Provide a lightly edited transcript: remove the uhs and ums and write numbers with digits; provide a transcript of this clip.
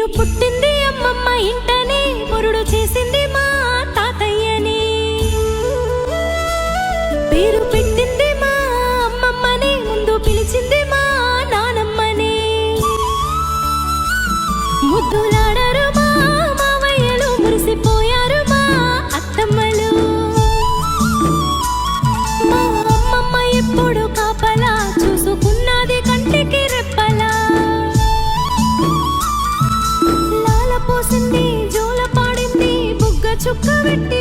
నేను పుట్టింది అమ్మమ్మ ఇంటనే, మురుడు చేసింది మా తాతయ్యని. పేరు పెట్టింది మా అమ్మమ్మని, ముందు పిలిచింది మా నానమ్మని. ముద్దులాడరు మా మావయ్యలు, మురిసిపోయారు మా అత్తమ్మలు. మా అమ్మమ్మ ఎప్పుడు కాపలా చూసుకున్నది కంటికి రెప్పలా. లాల పోసింది, జోల పాడింది, బుగ్గ చుక్క పెట్టి